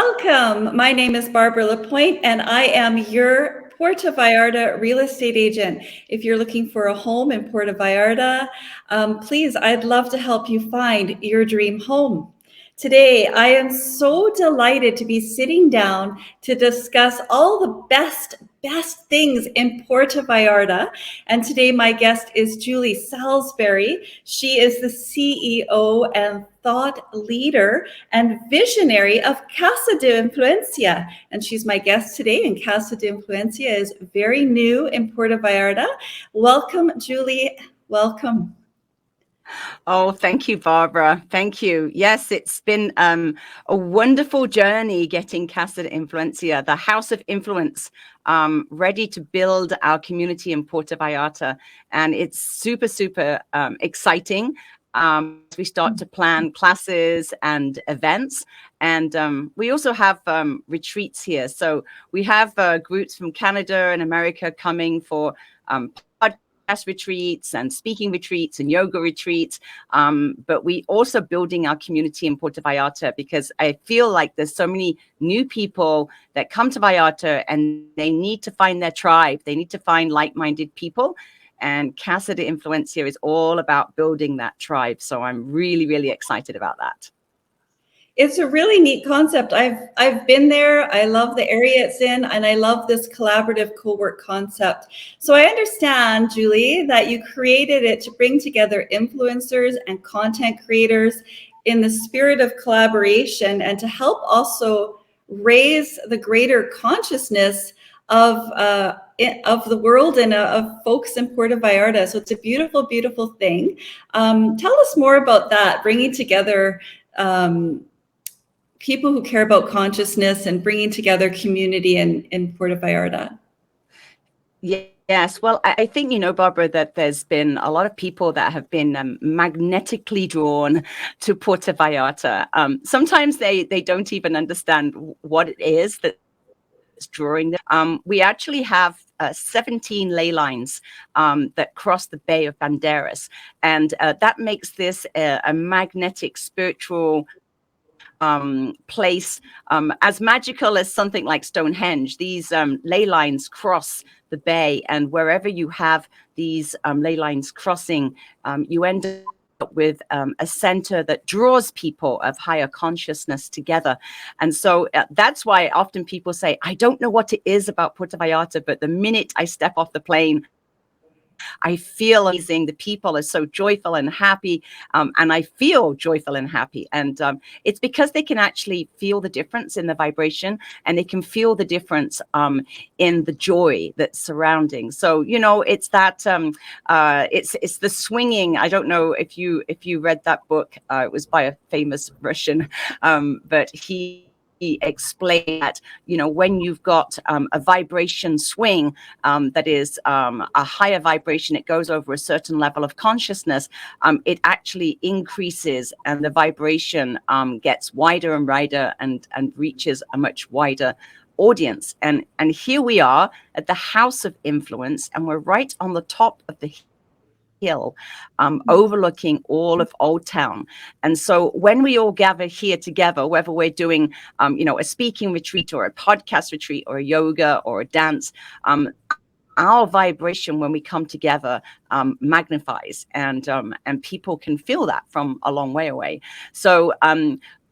Welcome. My name is Barbara Lapointe, and I am your Puerto Vallarta real estate agent. If you're looking for a home in Puerto Vallarta, please, I'd love to help you find your dream home. Today, I am so delighted to be sitting down to discuss all the best things in Puerto Vallarta. And today, my guest is Julie Salisbury. She is the CEO and thought leader and visionary of Casa de Influencia. And she's my guest today. And Casa de Influencia is very new in Puerto Vallarta. Welcome, Julie. Welcome. Oh, thank you, Barbara. Thank you. Yes, it's been a wonderful journey getting Casa de Influencia, the House of Influence, ready to build our community in Puerto Vallarta. And it's super, super exciting. We start to plan classes and events. And we also have retreats here. So we have groups from Canada and America coming for retreats and speaking retreats and yoga retreats. But we also building our community in Puerto Vallarta, because I feel like there's so many new people that come to Vallarta and they need to find their tribe. They need to find like-minded people. And Casa de Influencia is all about building that tribe. So I'm really, really excited about that. It's a really neat concept. I've been there. I love the area it's in, and I love this collaborative co-work concept. So I understand, Julie, that you created it to bring together influencers and content creators in the spirit of collaboration, and to help also raise the greater consciousness of the world and of folks in Puerto Vallarta. So it's a beautiful, beautiful thing. Tell us more about that, bringing together people who care about consciousness and bringing together community in Puerto Vallarta. Yes. Well, I think, Barbara, that there's been a lot of people that have been magnetically drawn to Puerto Vallarta. Sometimes they don't even understand what it is that's drawing them. We actually have 17 ley lines that cross the Bay of Banderas. And that makes this a magnetic, spiritual place, as magical as something like Stonehenge. These ley lines cross the bay, and wherever you have these ley lines crossing, you end up with a center that draws people of higher consciousness together. And so that's why often people say, I don't know what it is about Puerto Vallarta, but the minute I step off the plane, I feel amazing. The people are so joyful and happy, and I feel joyful and happy. And it's because they can actually feel the difference in the vibration, and they can feel the difference in the joy that's surrounding. So, it's that it's the swinging. I don't know if you read that book. It was by a famous Russian, but he explained that, when you've got a vibration swing that is a higher vibration, it goes over a certain level of consciousness, it actually increases, and the vibration gets wider and wider and reaches a much wider audience. And here we are at the House of Influence, and we're right on the top of the hill, overlooking all of Old Town. And so when we all gather here together, whether we're doing, a speaking retreat or a podcast retreat or a yoga or a dance, our vibration when we come together magnifies, and people can feel that from a long way away. So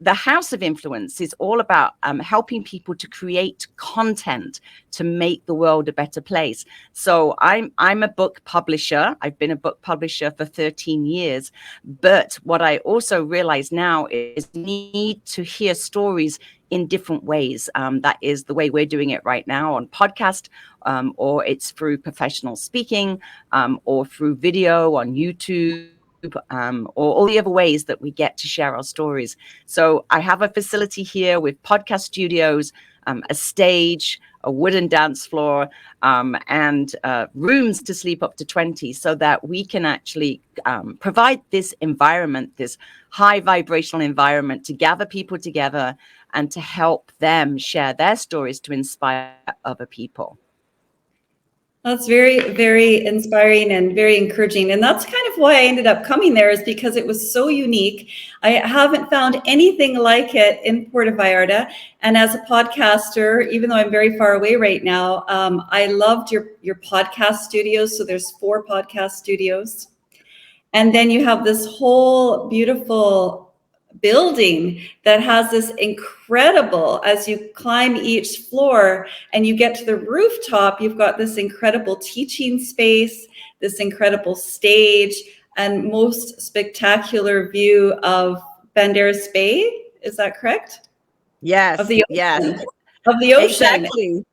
the House of Influence is all about helping people to create content to make the world a better place. So I'm a book publisher. I've been a book publisher for 13 years. But what I also realize now is need to hear stories in different ways. That is the way we're doing it right now on podcast, or it's through professional speaking, or through video on YouTube, or all the other ways that we get to share our stories. So I have a facility here with podcast studios, a stage, a wooden dance floor, and rooms to sleep up to 20, so that we can actually provide this environment, this high vibrational environment, to gather people together and to help them share their stories to inspire other people. That's very, very inspiring and very encouraging. And that's kind of why I ended up coming there, is because it was so unique. I haven't found anything like it in Puerto Vallarta. And as a podcaster, even though I'm very far away right now, I loved your podcast studios. So there's 4 podcast studios. And then you have this whole beautiful building that has this incredible, as you climb each floor and you get to the rooftop, you've got this incredible teaching space, this incredible stage, and most spectacular view of Banderas Bay. Is that correct? Of Yes, the yes, ocean. Of the ocean. exactly.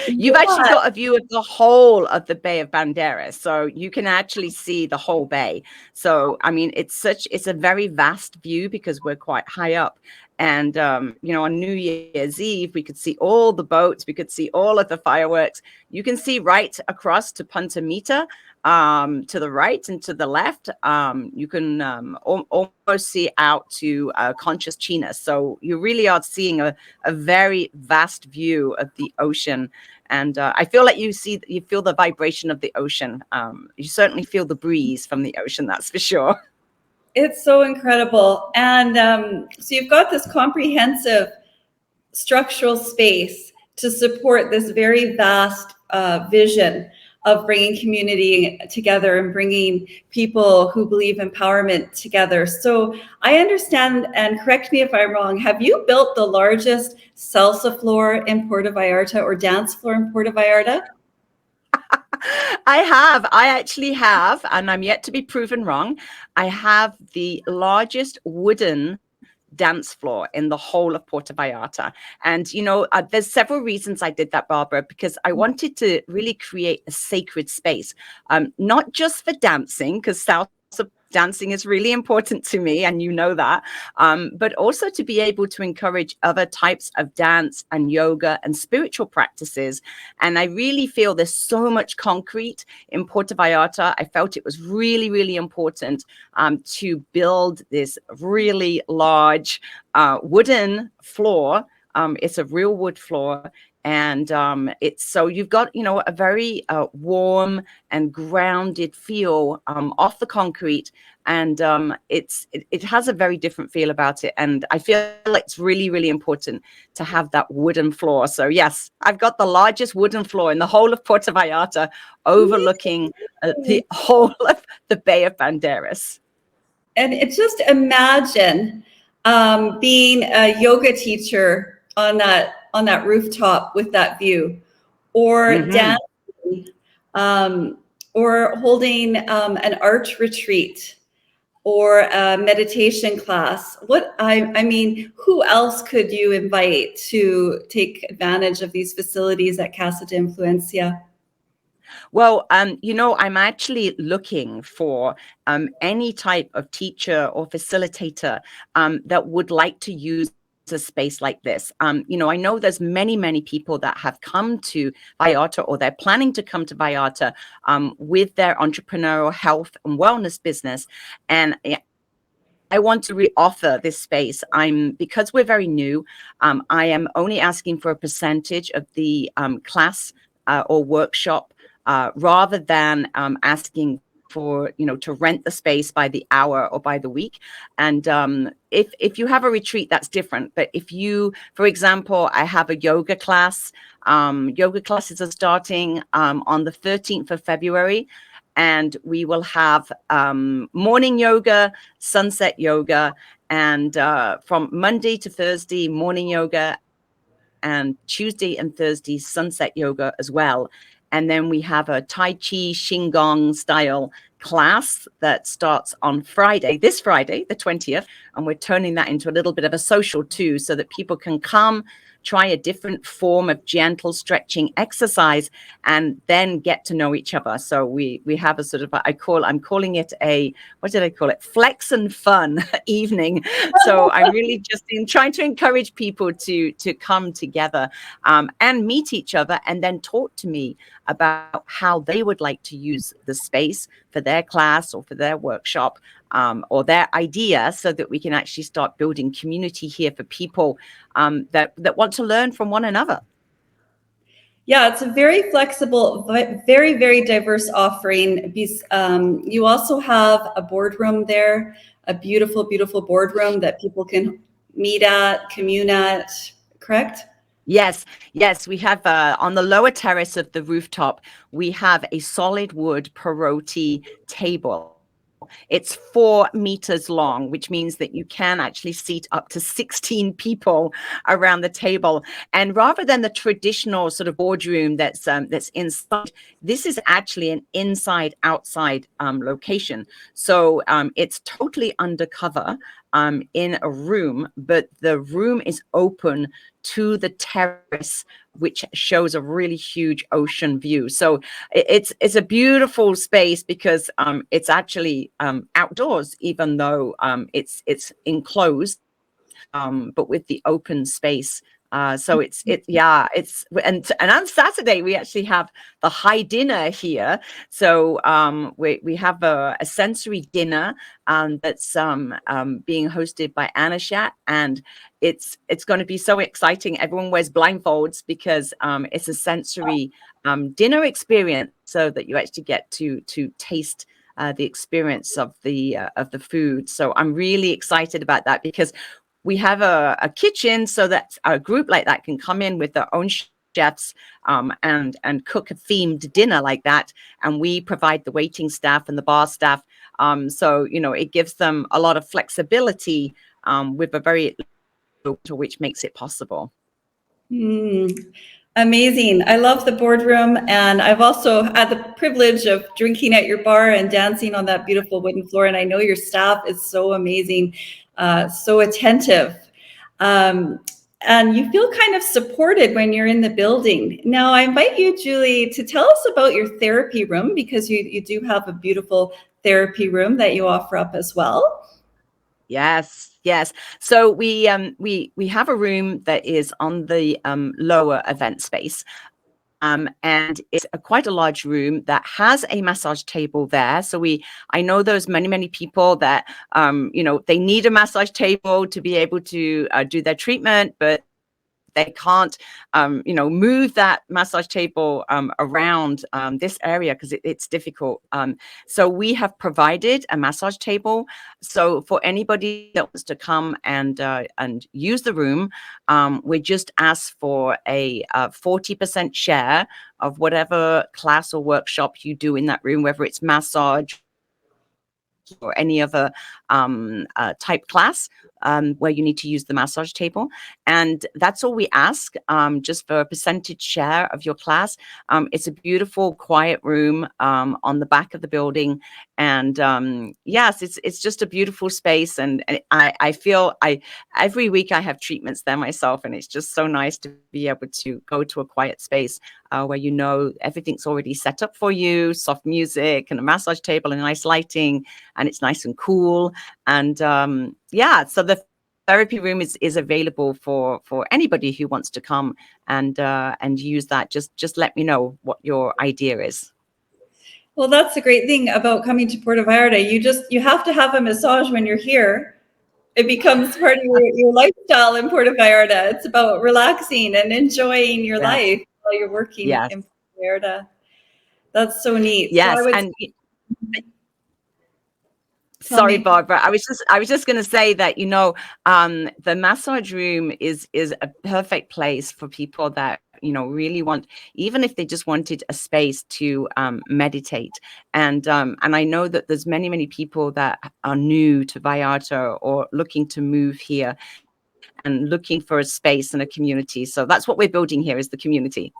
You've actually Yeah. got a view of the whole of the Bay of Banderas, so you can actually see the whole bay. So, I mean, it's a very vast view because we're quite high up. And you know, on New Year's Eve, we could see all the boats, we could see all of the fireworks. You can see right across to Punta Mita, to the right and to the left. You can almost see out to Conchas China. So you really are seeing a very vast view of the ocean. And I feel like you feel the vibration of the ocean. You certainly feel the breeze from the ocean, that's for sure. It's so incredible. And so you've got this comprehensive structural space to support this very vast vision of bringing community together and bringing people who believe empowerment together. So I understand, and correct me if I'm wrong, have you built the largest salsa floor in Puerto Vallarta, or dance floor in Puerto Vallarta? I actually have, and I'm yet to be proven wrong. I have the largest wooden dance floor in the whole of Puerto Vallarta. And, you know, there's several reasons I did that, Barbara, because I wanted to really create a sacred space, not just for dancing, because salsa dancing is really important to me, and you know that, but also to be able to encourage other types of dance and yoga and spiritual practices. And I really feel there's so much concrete in Puerto Vallarta. I felt it was really, really important to build this really large wooden floor. It's a real wood floor. And it's so you've got, you know, a very warm and grounded feel off the concrete. And it has a very different feel about it. And I feel like it's really, really important to have that wooden floor. So yes, I've got the largest wooden floor in the whole of Puerto Vallarta, overlooking the whole of the Bay of Banderas. And it's just imagine being a yoga teacher on that rooftop with that view, or Mm-hmm. dancing, or holding an art retreat, or a meditation class. I mean, who else could you invite to take advantage of these facilities at Casa de Influencia? Well, you know, I'm actually looking for any type of teacher or facilitator that would like to use a space like this. You know, I know there's many people that have come to Vallarta, or they're planning to come to Vallarta with their entrepreneurial health and wellness business. And I want to reoffer this space. Because we're very new, I am only asking for a percentage of the class or workshop, rather than asking for, you know, to rent the space by the hour or by the week. And if you have a retreat, that's different. But if you, for example, I have a yoga class. Yoga classes are starting on the 13th of February. And we will have morning yoga, sunset yoga, and from Monday to Thursday, morning yoga, and Tuesday and Thursday, sunset yoga as well. And then we have a Tai Chi Qigong style class that starts on Friday, this Friday, the 20th. And we're turning that into a little bit of a social too, so that people can come, try a different form of gentle stretching exercise, and then get to know each other. So we have a sort of, I'm calling it a, what did I call it? Flex and fun evening. So I'm really just trying to encourage people to come together and meet each other, and then talk to me about how they would like to use the space for their class or for their workshop, or their idea, so that we can actually start building community here for people that want to learn from one another. Yeah, it's a very flexible, very, very diverse offering. You also have a boardroom there, a beautiful, beautiful boardroom that people can meet at, commune at, correct? Yes, yes, we have on the lower terrace of the rooftop, we have a solid wood Perotti table. It's 4 meters long, which means that you can actually seat up to 16 people around the table. And rather than the traditional sort of boardroom that's inside, this is actually an inside-outside location. So it's totally undercover in a room, but the room is open to the terrace, which shows a really huge ocean view. So it's a beautiful space because it's actually outdoors, even though it's enclosed, but with the open space. So and on Saturday we actually have the high dinner here. So we have a sensory dinner that's being hosted by Anashat, and it's going to be so exciting. Everyone wears blindfolds because it's a sensory dinner experience, so that you actually get to taste the experience of the food. So I'm really excited about that because we have a kitchen, so that a group like that can come in with their own chefs and cook a themed dinner like that, and we provide the waiting staff and the bar staff. So it gives them a lot of flexibility with a very which makes it possible. Amazing. I love the boardroom, and I've also had the privilege of drinking at your bar and dancing on that beautiful wooden floor, and I know your staff is so amazing, so attentive. And you feel kind of supported when you're in the building. Now, I invite you, Julie, to tell us about your therapy room, because you do have a beautiful therapy room that you offer up as well. Yes, yes. So we have a room that is on the lower event space. And it's quite a large room that has a massage table there. So I know there's many people that, they need a massage table to be able to do their treatment, but they can't, move that massage table around this area because it's difficult. So we have provided a massage table. So for anybody that wants to come and use the room, we just ask for a 40% share of whatever class or workshop you do in that room, whether it's massage or any other type class where you need to use the massage table. And that's all we ask, just for a percentage share of your class. It's a beautiful, quiet room on the back of the building. And yes, it's just a beautiful space. And I feel every week I have treatments there myself, and it's just so nice to be able to go to a quiet space where everything's already set up for you, soft music and a massage table and nice lighting, and it's nice and cool. And so the therapy room is available for anybody who wants to come and use that. Just let me know what your idea is. Well, that's the great thing about coming to Puerto Vallarta. You have to have a massage when you're here. It becomes part of your lifestyle in Puerto Vallarta. It's about relaxing and enjoying your life while you're working Yes. in Puerto Vallarta. That's so neat. Yes, So and sorry, Barbara. I was just going to say that the massage room is a perfect place for people that really want, even if they just wanted a space to meditate. And I know that there's many people that are new to Vallarta or looking to move here and looking for a space and a community. So that's what we're building here, is the community.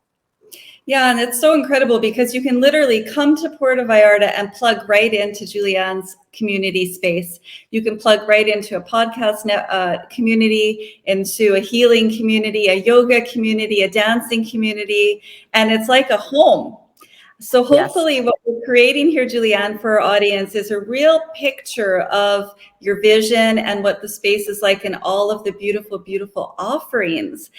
Yeah, and it's so incredible because you can literally come to Puerto Vallarta and plug right into Julianne's community space. You can plug right into a podcast community, into a healing community, a yoga community, a dancing community, and it's like a home. So hopefully what we're creating here, Julianne, for our audience is a real picture of your vision and what the space is like and all of the beautiful, beautiful offerings.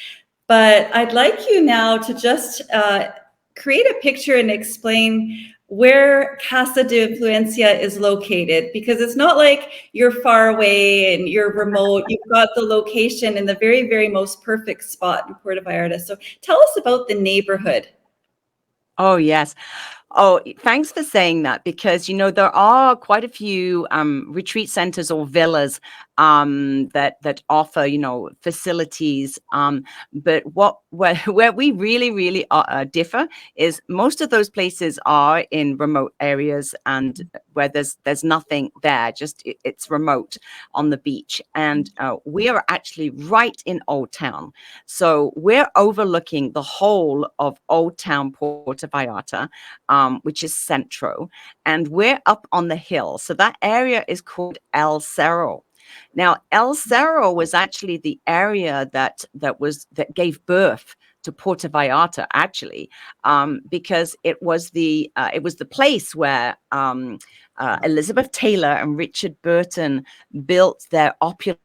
But I'd like you now to just create a picture and explain where Casa de Influencia is located, because it's not like you're far away and you're remote. You've got the location in the very, very most perfect spot in Puerto Vallarta. So tell us about the neighborhood Oh, yes. Oh, thanks for saying that because, there are quite a few retreat centers or villas that offer, facilities. But where we really, really differ is most of those places are in remote areas and where there's nothing there, just it's remote on the beach. And we are actually right in Old Town. So we're overlooking the whole of Old Town Puerto Vallarta, which is Centro, and we're up on the hill. So that area is called El Cerro. Now, El Cerro was actually the area that gave birth to Puerto Vallarta, actually, because it was the place where Elizabeth Taylor and Richard Burton built their opulent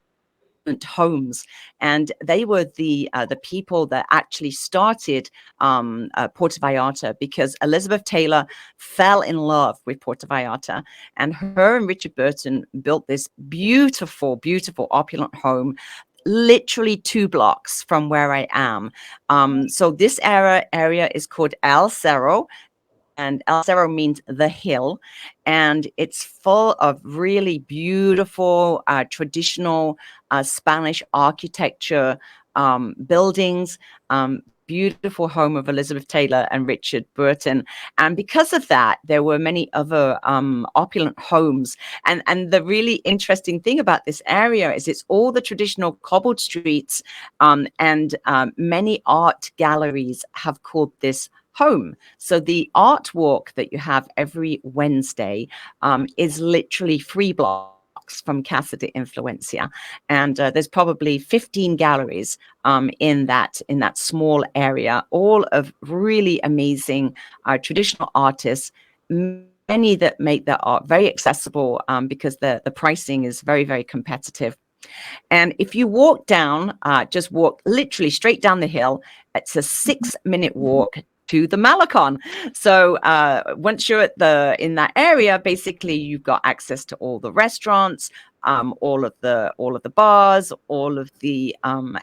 homes, and they were the people that actually started Puerto Vallarta, because Elizabeth Taylor fell in love with Puerto Vallarta, and her and Richard Burton built this beautiful, beautiful, opulent home literally 2 blocks from where I am. So this area is called El Cerro, and El Cerro means the hill, and it's full of really beautiful traditional Spanish architecture buildings. Beautiful home of Elizabeth Taylor and Richard Burton, and because of that, there were many other opulent homes. And the really interesting thing about this area is it's all the traditional cobbled streets, and many art galleries have called this home. So the art walk that you have every Wednesday is literally 3 blocks from Casa de Influencia, and there's probably 15 galleries in that small area, all of really amazing traditional artists. Many that make their art very accessible because the pricing is very, very competitive. And if you walk down, just walk literally straight down the hill, it's a 6-minute walk to the Malecon. So once you're in that area, basically you've got access to all the restaurants, all of the bars, all of the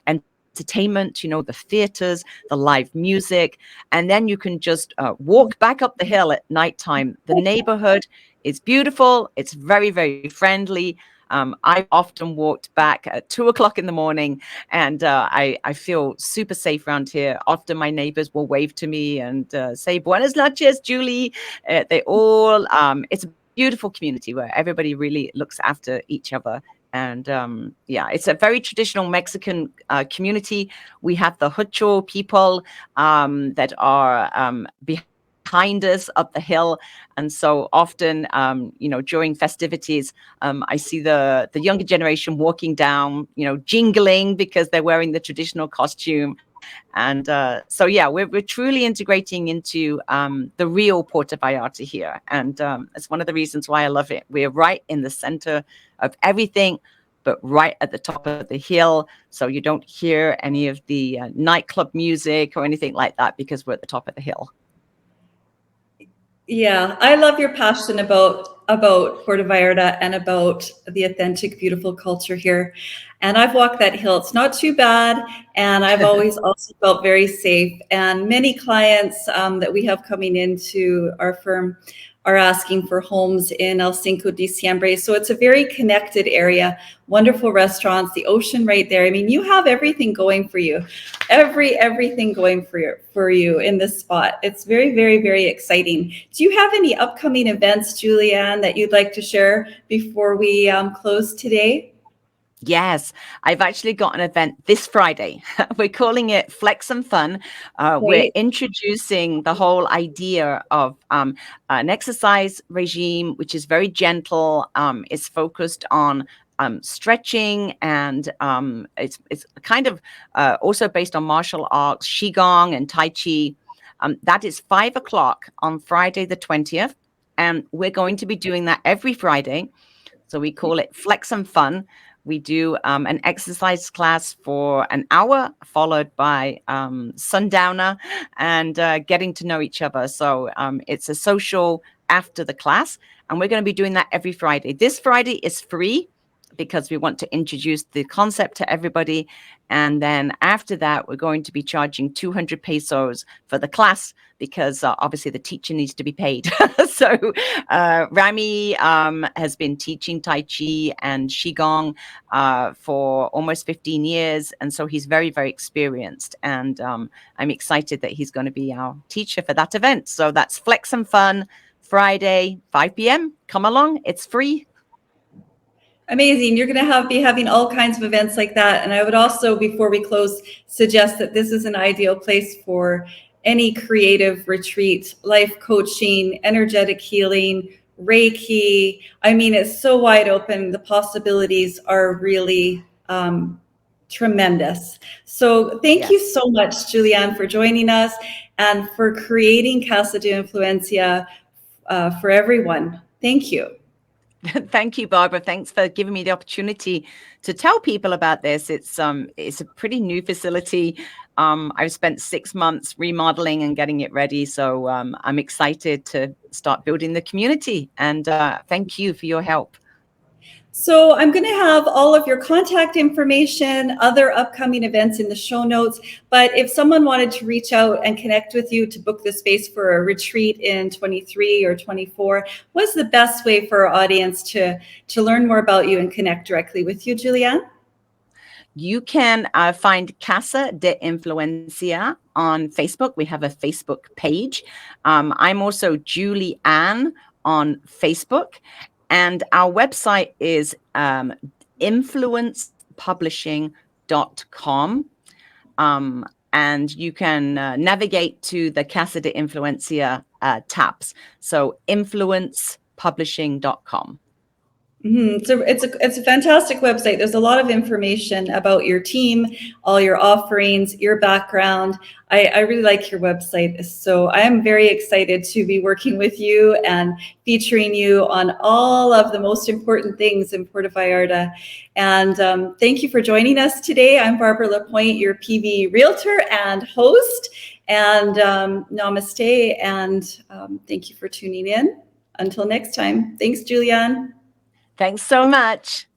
entertainment, the theaters, the live music, and then you can just walk back up the hill at nighttime. The neighborhood is beautiful. It's very, very friendly. I've often walked back at 2 o'clock in the morning, and I feel super safe around here. Often my neighbors will wave to me and say, "Buenas noches, Julie." They all, it's a beautiful community where everybody really looks after each other. And yeah, it's a very traditional Mexican community. We have the Hucho people that are behind us up the hill, and so often, during festivities, I see the younger generation walking down, jingling because they're wearing the traditional costume. And so, yeah, we're truly integrating into the real Puerto Vallarta here. And it's one of the reasons why I love it. We're right in the center of everything, but right at the top of the hill. So you don't hear any of the nightclub music or anything like that because we're at the top of the hill. Yeah, I love your passion about Puerto Vallarta and about the authentic, beautiful culture here. And I've walked that hill. It's not too bad, and I've always also felt very safe. And many clients that we have coming into our firm are asking for homes in El Cinco de Diciembre. So it's a very connected area, wonderful restaurants, the ocean right there. I mean, you have everything going for you, everything going for you in this spot. It's very, very, very exciting. Do you have any upcoming events, Julianne, that you'd like to share before we close today? Yes, I've actually got an event this Friday. We're calling it Flex and Fun. We're Right. introducing the whole idea of an exercise regime, which is very gentle. It's focused on stretching, and it's kind of also based on martial arts, Qigong and Tai Chi. That is 5 o'clock on Friday the 20th. And we're going to be doing that every Friday. So we call it Flex and Fun. We do an exercise class for an hour, followed by sundowner and getting to know each other. So it's a social after the class, and we're going to be doing that every Friday. This Friday is free because we want to introduce the concept to everybody. And then after that, we're going to be charging 200 pesos for the class, because obviously the teacher needs to be paid. So Rami has been teaching Tai Chi and Qigong for almost 15 years. And so he's very, very experienced. And I'm excited that he's going to be our teacher for that event. So that's Flex and Fun, Friday, 5 p.m. Come along. It's free. Amazing. You're going to be having all kinds of events like that. And I would also, before we close, suggest that this is an ideal place for any creative retreat, life coaching, energetic healing, Reiki. I mean, it's so wide open. The possibilities are really tremendous. So thank you so much, Julianne, for joining us and for creating Casa de Influencia for everyone. Thank you. Thank you, Barbara. Thanks for giving me the opportunity to tell people about this. It's a pretty new facility. I've spent 6 months remodeling and getting it ready. So I'm excited to start building the community. And thank you for your help. So I'm going to have all of your contact information, other upcoming events in the show notes. But if someone wanted to reach out and connect with you to book the space for a retreat in 23 or 24, what's the best way for our audience to learn more about you and connect directly with you, Julianne? You can find Casa de Influencia on Facebook. We have a Facebook page. I'm also Julie Ann on Facebook. And our website is influencepublishing.com. And you can navigate to the Casa de Influencia tabs. So influencepublishing.com. Mm-hmm. So it's a fantastic website. There's a lot of information about your team, all your offerings, your background. I really like your website. So I am very excited to be working with you and featuring you on all of the most important things in Puerto Vallarta. And thank you for joining us today. I'm Barbara Lapointe, your PV realtor and host. And namaste. And thank you for tuning in. Until next time. Thanks, Julianne. Thanks so much.